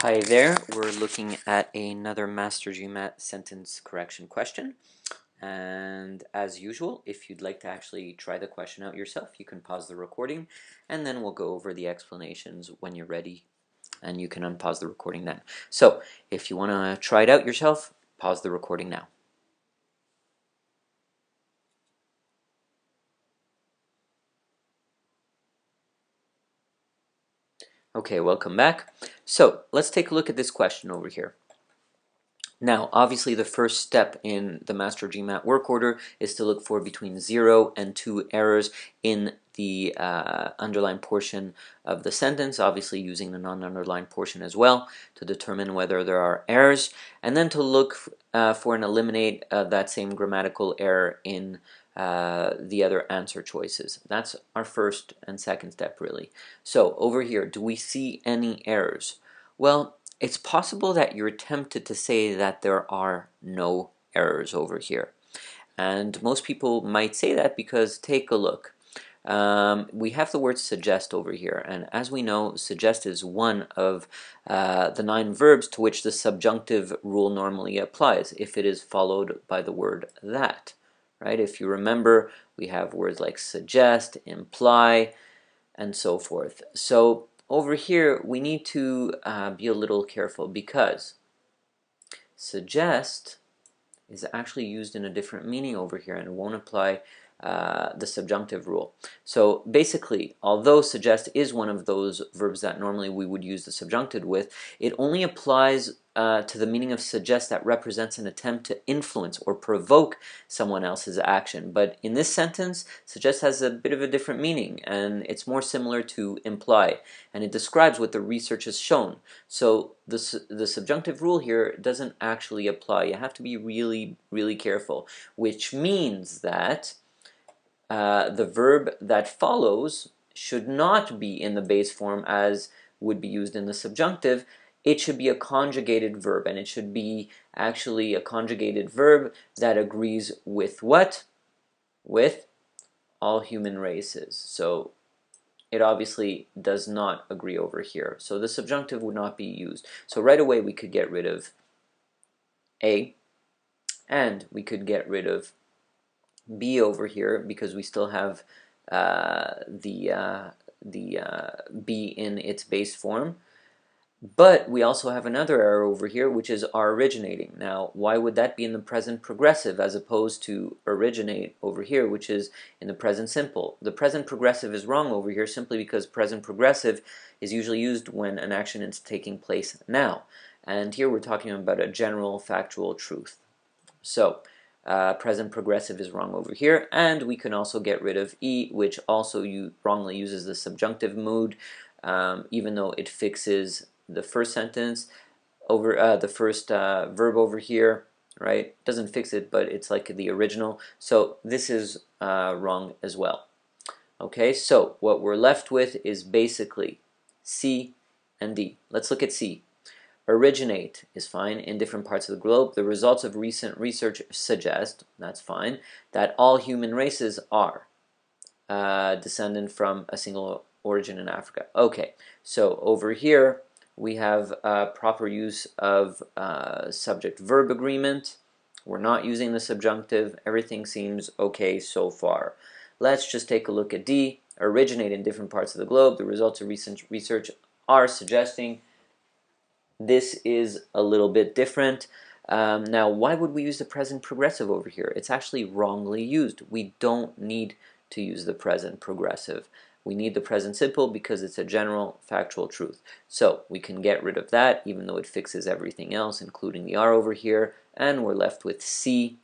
Hi there, we're looking at another MasterGMAT sentence correction question. And as usual, if you'd like to actually try the question out yourself, you can pause the recording and then we'll go over the explanations when you're ready and you can unpause the recording then. So if you want to try it out yourself, pause the recording now. Okay, welcome back. So let's take a look at this question over here. Now, obviously, the first step in the MasterGMAT work order is to look for between 0 and 2 errors in the underlined portion of the sentence, obviously using the non-underlined portion as well to determine whether there are errors, and then to look for and eliminate that same grammatical error in the other answer choices. That's our first and second step, really. So over here, do we see any errors? Well, it's possible that you're tempted to say that there are no errors over here. And most people might say that because take a look. We have the word suggest over here, and as we know, suggest is one of the 9 verbs to which the subjunctive rule normally applies if it is followed by the word that. Right? If you remember, we have words like suggest, imply, and so forth. So over here, we need to be a little careful because suggest is actually used in a different meaning over here and won't apply the subjunctive rule. So basically, although suggest is one of those verbs that normally we would use the subjunctive with, it only applies to the meaning of suggest that represents an attempt to influence or provoke someone else's action. But in this sentence, suggest has a bit of a different meaning, and it's more similar to imply, and it describes what the research has shown. So the subjunctive rule here doesn't actually apply. You have to be really, really careful, which means that the verb that follows should not be in the base form as would be used in the subjunctive. It should be a conjugated verb, and it should be actually a conjugated verb that agrees with what? With all human races. So it obviously does not agree over here. So the subjunctive would not be used. So right away we could get rid of A, and we could get rid of B over here because we still have the B in its base form. But we also have another error over here, which is are originating. Now, why would that be in the present progressive as opposed to originate over here, which is in the present simple? The present progressive is wrong over here simply because present progressive is usually used when an action is taking place now. And here we're talking about a general factual truth. So, present progressive is wrong over here, and we can also get rid of E, which also wrongly uses the subjunctive mood, even though it fixes the first sentence over the first verb over here, right? Doesn't fix it, but it's like the original. So this is wrong as well. Okay, so what we're left with is basically C and D. Let's look at C. Originate is fine in different parts of the globe. The results of recent research suggest, that's fine, that all human races are descendant from a single origin in Africa. Okay, so over here we have proper use of subject-verb agreement. We're not using the subjunctive. Everything seems okay so far. Let's just take a look at D. Originate in different parts of the globe. The results of recent research are suggesting. This is a little bit different. Now, why would we use the present progressive over here? It's actually wrongly used. We don't need to use the present progressive. We need the present simple because it's a general factual truth. So we can get rid of that even though it fixes everything else, including the R over here, and we're left with C.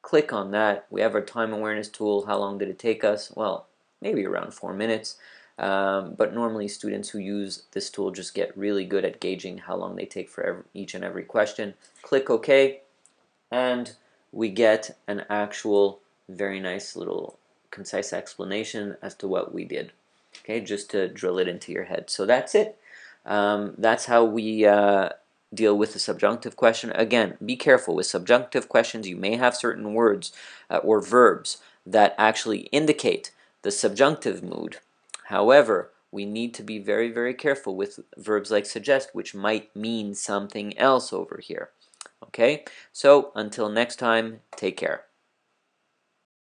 Click on that. We have our time awareness tool. How long did it take us? Well, maybe around 4 minutes. But normally students who use this tool just get really good at gauging how long they take for each and every question. Click OK, and we get an actual very nice little concise explanation as to what we did. Okay, just to drill it into your head. So that's it. That's how we deal with the subjunctive question. Again, be careful with subjunctive questions. You may have certain words or verbs that actually indicate the subjunctive mood. However, we need to be very, very careful with verbs like suggest, which might mean something else over here. Okay, so until next time, take care.